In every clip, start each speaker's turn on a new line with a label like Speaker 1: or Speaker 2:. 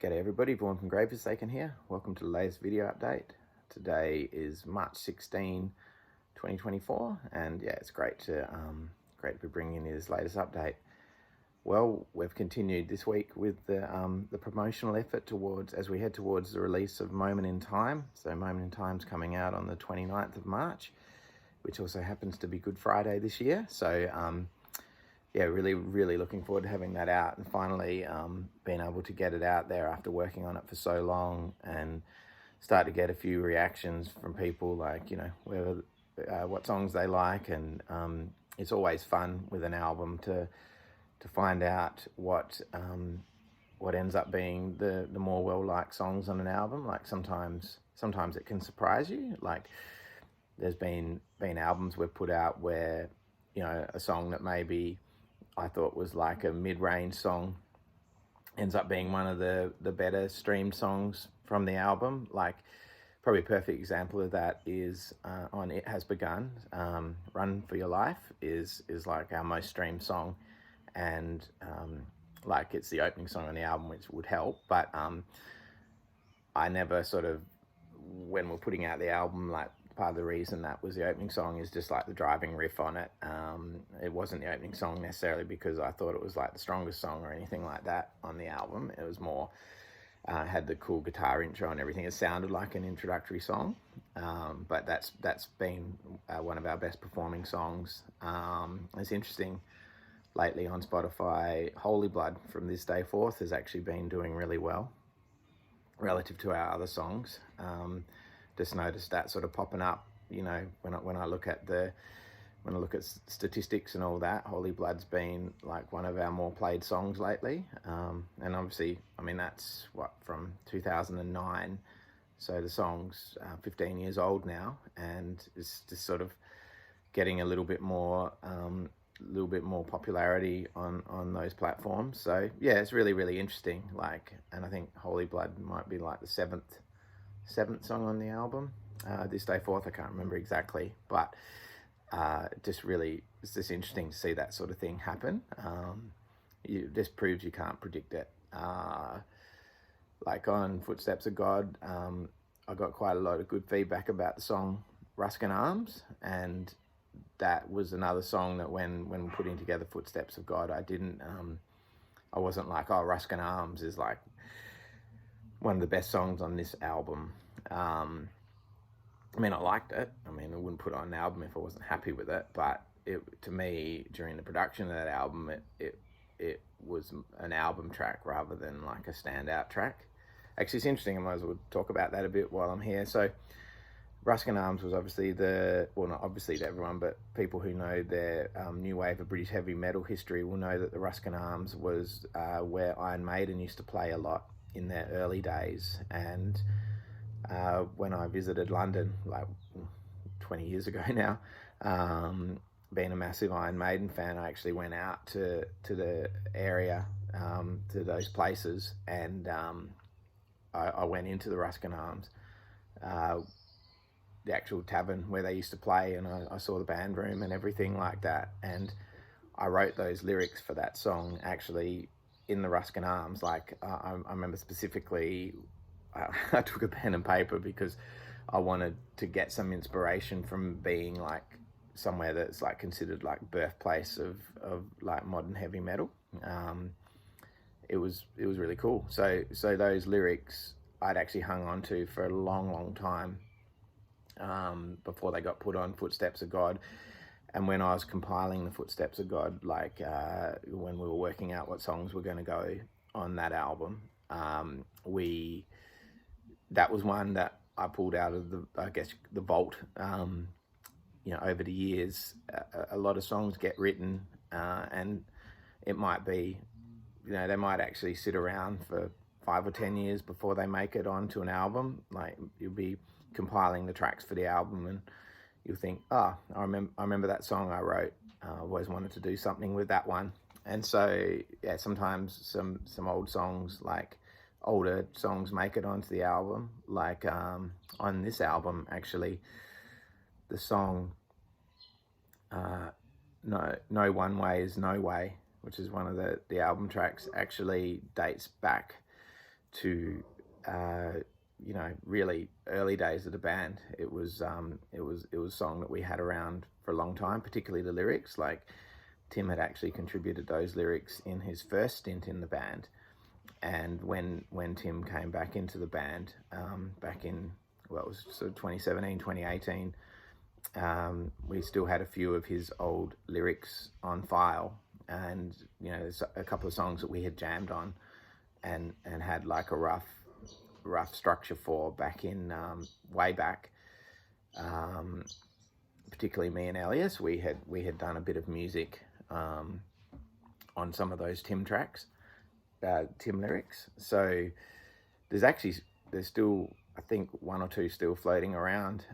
Speaker 1: G'day everybody, Vaughan from Grave Forsaken here. Welcome to the latest video update. Today is March 16, 2024, and yeah, it's great to be bringing you this latest update. Well, we've continued this week with the promotional effort as we head towards the release of Moment in Time. So Moment in Time's coming out on the 29th of March, which also happens to be Good Friday this year. So yeah, really looking forward to having that out and finally being able to get it out there after working on it for so long and start to get a few reactions from people, like, you know, whether what songs they like. And it's always fun with an album to find out what ends up being the more well-liked songs on an album. Like sometimes it can surprise you. Like there's been albums we've put out where, you know, a song that maybe I thought was like a mid-range song ends up being one of the better streamed songs from the album. Like probably a perfect example of that is on It Has Begun. Run for Your Life is like our most streamed song, and like it's the opening song on the album, which would help, but I never sort of, when we're putting out the album, like part of the reason that was the opening song is just like the driving riff on it. It wasn't the opening song necessarily because I thought it was like the strongest song or anything like that on the album. It was more had the cool guitar intro and everything. It sounded like an introductory song, but that's been one of our best performing songs. It's interesting, lately on Spotify, Holy Blood from This Day Forth has actually been doing really well relative to our other songs. Just noticed that sort of popping up, you know, when I look at statistics and all that. Holy Blood's been like one of our more played songs lately, and obviously, I mean, that's from 2009, so the song's 15 years old now, and it's just sort of getting a little bit more popularity on those platforms. So yeah, it's really interesting. Like, and I think Holy Blood might be like the seventh song on the album. This Day Forth, I can't remember exactly, but it's just interesting to see that sort of thing happen. It just proves you can't predict it. Like on Footsteps of God, I got quite a lot of good feedback about the song Ruskin Arms, and that was another song that when putting together Footsteps of God, I wasn't like, oh, Ruskin Arms is like one of the best songs on this album. I mean, I liked it. I mean, I wouldn't put it on an album if I wasn't happy with it, but to me, during the production of that album, it was an album track rather than like a standout track. Actually, it's interesting, I might as well talk about that a bit while I'm here. So Ruskin Arms was obviously not obviously to everyone, but people who know their new wave of British heavy metal history will know that the Ruskin Arms was where Iron Maiden used to play a lot in their early days. And when I visited London, like 20 years ago now, being a massive Iron Maiden fan, I actually went out to the area, to those places, and I went into the Ruskin Arms, the actual tavern where they used to play, and I saw the band room and everything like that, and I wrote those lyrics for that song actually in the Ruskin Arms. Like I remember specifically, I took a pen and paper because I wanted to get some inspiration from being like somewhere that's like considered like birthplace of like modern heavy metal. It was really cool. So those lyrics I'd actually hung on to for a long time before they got put on Footsteps of God. And when I was compiling the Footsteps of God, like when we were working out what songs were going to go on that album, that was one that I pulled out of the vault. You know, over the years, a lot of songs get written, and it might be, you know, they might actually sit around for 5 or 10 years before they make it onto an album. Like you'll be compiling the tracks for the album, and you'll think, oh, I remember that song I wrote. I always wanted to do something with that one. And so yeah, sometimes some old songs, like older songs, make it onto the album. Like on this album, actually, the song No One Way Is No Way, which is one of the album tracks, actually dates back to you know, really early days of the band. It was a song that we had around for a long time, particularly the lyrics. Like, Tim had actually contributed those lyrics in his first stint in the band, and when Tim came back into the band, back in, well, it was sort of 2017, 2018, we still had a few of his old lyrics on file, and you know, there's a couple of songs that we had jammed on and had like a rough structure for back in way back. Particularly me and Elias, we had done a bit of music on some of those Tim tracks, Tim lyrics. So there's still, I think, one or two still floating around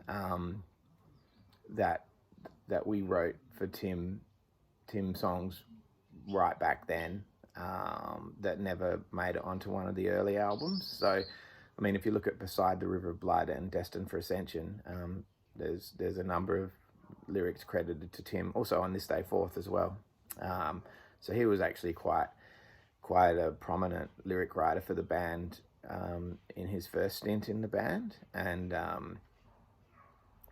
Speaker 1: that we wrote for Tim songs right back then, that never made it onto one of the early albums. So, I mean, if you look at Beside the River of Blood and Destined for Ascension, there's a number of lyrics credited to Tim, also on This Day Forth as well. So he was actually quite a prominent lyric writer for the band in his first stint in the band. And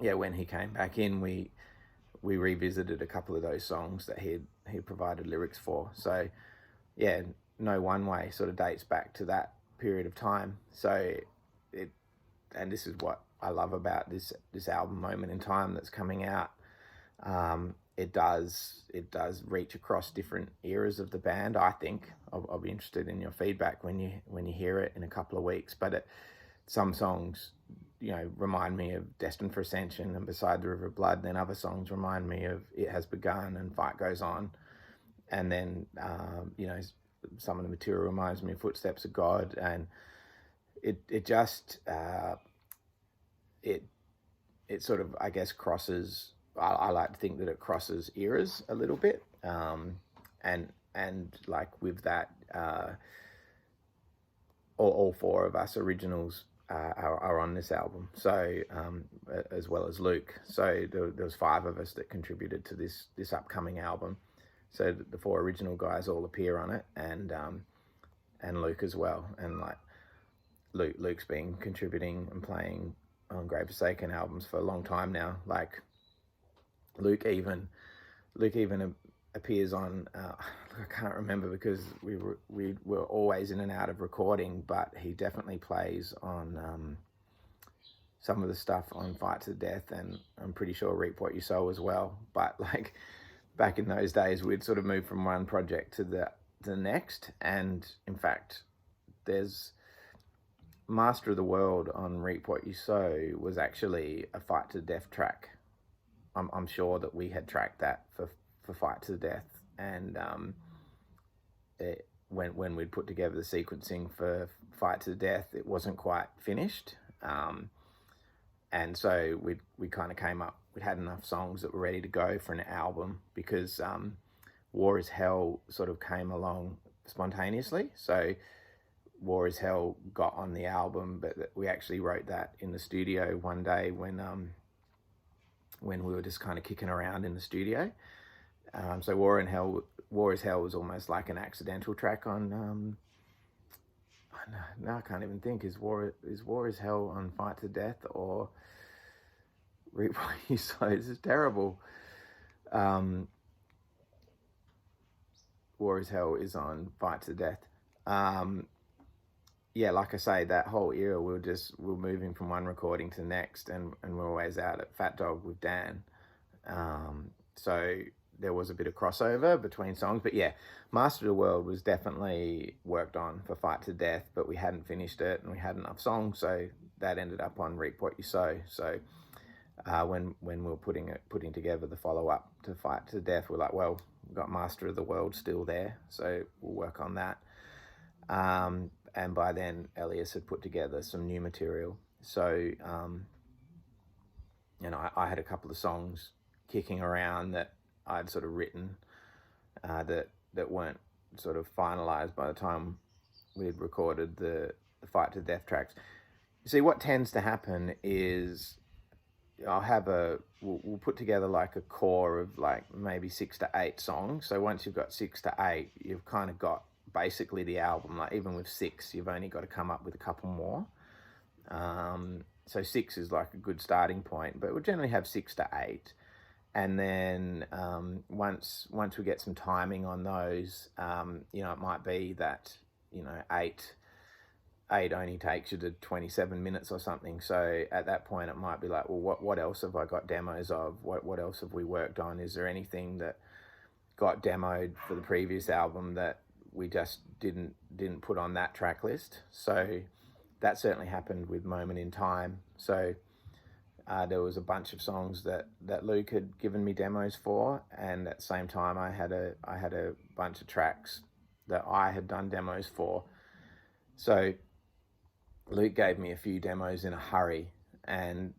Speaker 1: yeah, when he came back in, we revisited a couple of those songs that he provided lyrics for. So yeah, No One Way sort of dates back to that period of time. So and this is what I love about this album, Moment in Time, that's coming out. It does reach across different eras of the band. I think I'll be interested in your feedback when you hear it in a couple of weeks. But some songs, you know, remind me of Destined for Ascension and Beside the River of Blood. Then other songs remind me of It Has Begun and Fight Goes On. And then you know, some of the material reminds me of Footsteps of God. And it just it sort of, I guess, crosses. I like to think that it crosses eras a little bit, and like with that, all four of us originals are on this album. So as well as Luke. So there was 5 of us that contributed to this upcoming album. So the 4 original guys all appear on it, and Luke as well. And like Luke's been contributing and playing on Grave Forsaken albums for a long time now. Like, Luke even appears on, I can't remember because we were always in and out of recording, but he definitely plays on some of the stuff on Fight to the Death, and I'm pretty sure Reap What You Sow as well. But like, back in those days, we'd sort of move from one project to the next. And in fact, there's Master of the World on Reap What You Sow was actually a Fight to the Death track. I'm sure that we had tracked that for Fight to the Death, and when we'd put together the sequencing for Fight to the Death, it wasn't quite finished, and so we kind of came up. We had enough songs that were ready to go for an album, because War Is Hell sort of came along spontaneously. So War Is Hell got on the album, but we actually wrote that in the studio one day when we were just kind of kicking around in the studio. So War Is Hell was almost like an accidental track on. No, I can't even think. Is War Is Hell on Fight to Death or Reap What You Sow? This is terrible. War Is Hell is on Fight to Death. Yeah, like I say, that whole era, we're moving from one recording to the next, and we're always out at Fat Dog with Dan. So there was a bit of crossover between songs, but yeah, Master of the World was definitely worked on for Fight to Death, but we hadn't finished it and we had enough songs, so that ended up on Reap What You Sow. So when we were putting together the follow-up to Fight to Death, we're like, well, we've got Master of the World still there, so we'll work on that. And by then, Elias had put together some new material. So, you know, I had a couple of songs kicking around that I'd sort of written that weren't sort of finalized by the time we'd recorded the Fight to Death tracks. You see, what tends to happen is we'll put together like a core of like maybe 6 to 8 songs. So once you've got 6 to 8, you've kind of got basically the album. Like even with 6, you've only got to come up with a couple more. So 6 is like a good starting point, but we'll generally have 6 to 8. And then once we get some timing on those, it might be that, 8 only takes you to 27 minutes or something. So at that point, it might be like, well, what else have I got demos of? What else have we worked on? Is there anything that got demoed for the previous album that we just didn't put on that track list? So that certainly happened with Moment in Time. So there was a bunch of songs that Luke had given me demos for, and at the same time I had a bunch of tracks that I had done demos for. So Luke gave me a few demos in a hurry, and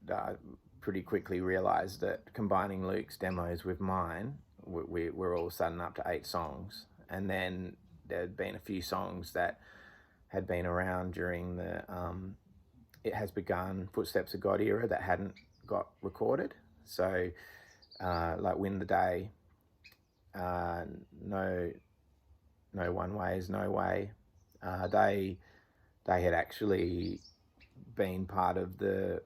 Speaker 1: pretty quickly realized that combining Luke's demos with mine, we're all of a sudden up to 8 songs. And then there'd been a few songs that had been around during the It Has Begun, Footsteps of God era that hadn't got recorded. So like Win the Day, No One Way is No Way. They had actually been part of the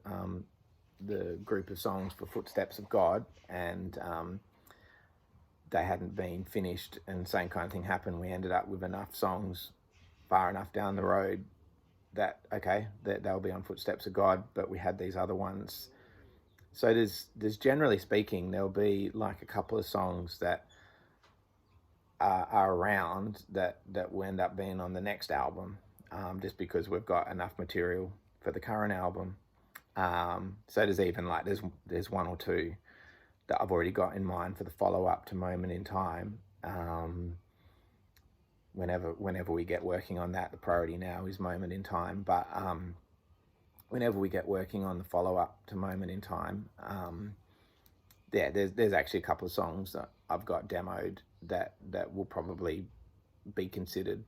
Speaker 1: group of songs for Footsteps of God, and they hadn't been finished, and same kind of thing happened. We ended up with enough songs far enough down the road that, okay, that they'll be on Footsteps of God, but we had these other ones. So there's generally speaking, there'll be like a couple of songs that are around that will end up being on the next album, just because we've got enough material for the current album. So there's even like, there's 1 or 2 that I've already got in mind for the follow-up to Moment in Time. Whenever we get working on that, the priority now is Moment in Time. But whenever we get working on the follow-up to Moment in Time, there's actually a couple of songs that I've got demoed that will probably be considered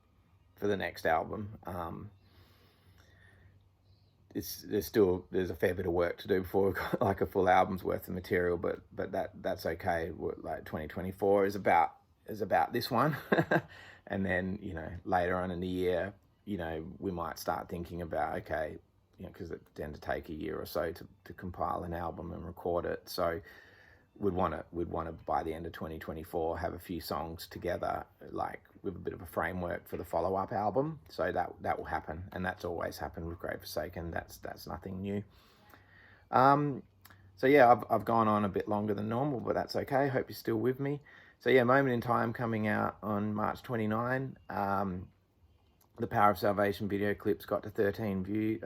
Speaker 1: for the next album. There's a fair bit of work to do before we've got like a full album's worth of material, but that's okay. Like 2024 is about this one. And then, later on in the year, we might start thinking about, okay, because it tend to take a year or so to compile an album and record it. So we'd want to by the end of 2024 have a few songs together, like with a bit of a framework for the follow-up album. So that will happen, and that's always happened with Great Forsaken. That's nothing new. So yeah, I've gone on a bit longer than normal, but that's okay. Hope you're still with me. So yeah, Moment in Time coming out on March 29. The Power of Salvation video clips got to 13 views.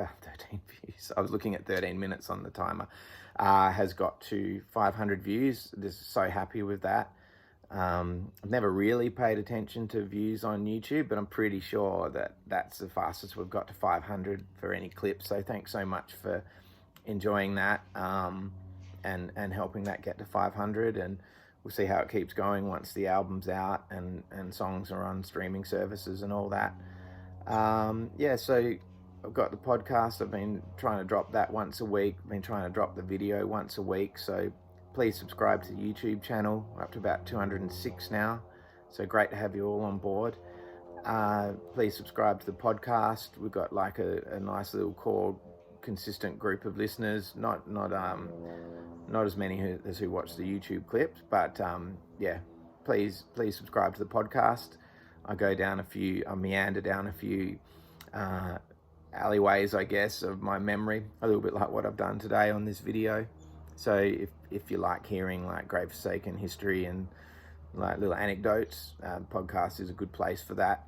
Speaker 1: I was looking at 13 minutes on the timer. Has got to 500 views. Just so happy with that. I've never really paid attention to views on YouTube, but I'm pretty sure that that's the fastest we've got to 500 for any clip. So thanks so much for enjoying that, and helping that get to 500. And we'll see how it keeps going once the album's out and songs are on streaming services and all that. So I've got the podcast. I've been trying to drop that once a week. I've been trying to drop the video once a week. So please subscribe to the YouTube channel. We're up to about 206 now. So great to have you all on board. Please subscribe to the podcast. We've got like a nice little core, consistent group of listeners. Not as many as who watch the YouTube clips, but please subscribe to the podcast. I meander down a few alleyways, I guess, of my memory, a little bit like what I've done today on this video. So if you like hearing like Great Forsaken history and like little anecdotes, podcast is a good place for that.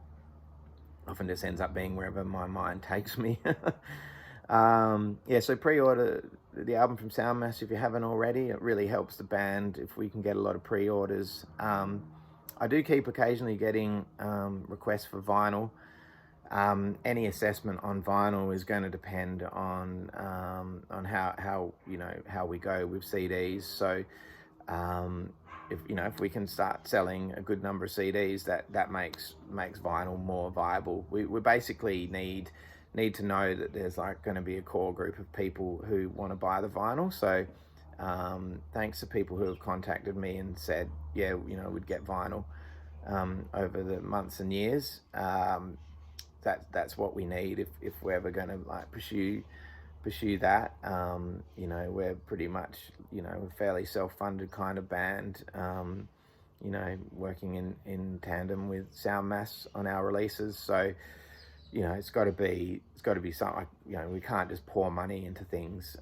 Speaker 1: Often just ends up being wherever my mind takes me. So pre-order the album from Soundmass if you haven't already. It really helps the band if we can get a lot of pre-orders. I do keep occasionally getting requests for vinyl. Any assessment on vinyl is going to depend on how we go with CDs. So if we can start selling a good number of CDs, that makes vinyl more viable. We basically need to know that there's like going to be a core group of people who want to buy the vinyl. So thanks to people who have contacted me and said, yeah, we'd get vinyl. over the months and years. That's what we need if we're ever going to like pursue that. You know, we're pretty much, you know, a fairly self-funded kind of band, you know, working in tandem with Soundmass on our releases. So, you know, it's got to be something like, you know, we can't just pour money into things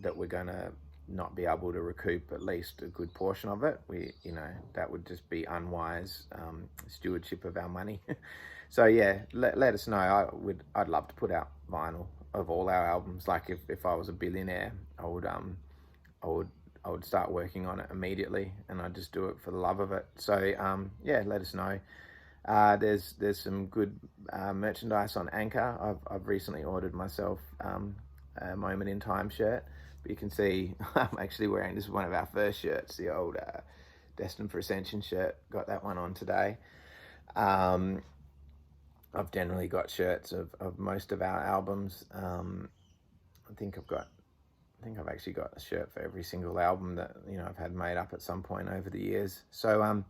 Speaker 1: that we're going to not be able to recoup at least a good portion of it. You know, that would just be unwise stewardship of our money. So yeah, let us know. I'd love to put out vinyl of all our albums. Like if I was a billionaire, I would start working on it immediately, and I'd just do it for the love of it. So yeah, let us know. There's some good merchandise on Anchor. I've recently ordered myself a Moment in Time shirt. But you can see I'm actually wearing, this is one of our first shirts, the old Destined for Ascension shirt. Got that one on today. I've generally got shirts of most of our albums. I think I've actually got a shirt for every single album that, you know, I've had made up at some point over the years. So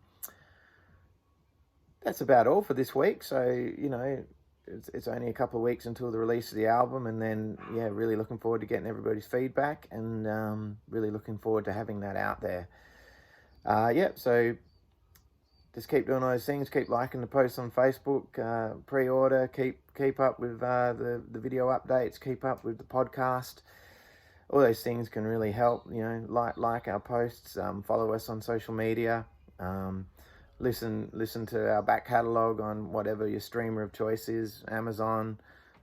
Speaker 1: that's about all for this week. So, you know, it's only a couple of weeks until the release of the album, and then yeah, really looking forward to getting everybody's feedback, and really looking forward to having that out there. Yeah, so just keep doing those things. Keep liking the posts on Facebook. Pre-order. Keep up with the video updates. Keep up with the podcast. All those things can really help. You know, like our posts. Follow us on social media. Listen to our back catalogue on whatever your streamer of choice is. Amazon,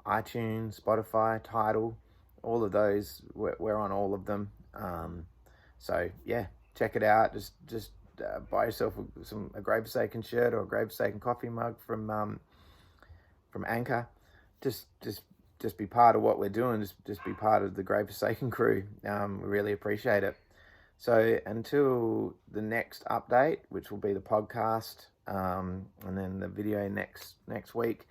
Speaker 1: iTunes, Spotify, Tidal. All of those. We're on all of them. So yeah, check it out. Just buy yourself a Grave Forsaken shirt or a Grave Forsaken coffee mug from Anchor. Just be part of what we're doing. Just be part of the Grave Forsaken crew. We really appreciate it. So until the next update, which will be the podcast, and then the video next week.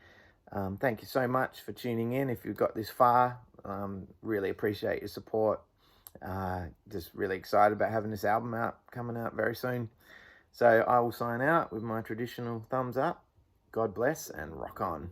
Speaker 1: Thank you so much for tuning in. If you've got this far, really appreciate your support. Just really excited about having this album coming out very soon. So I will sign out with my traditional thumbs up. God bless and rock on.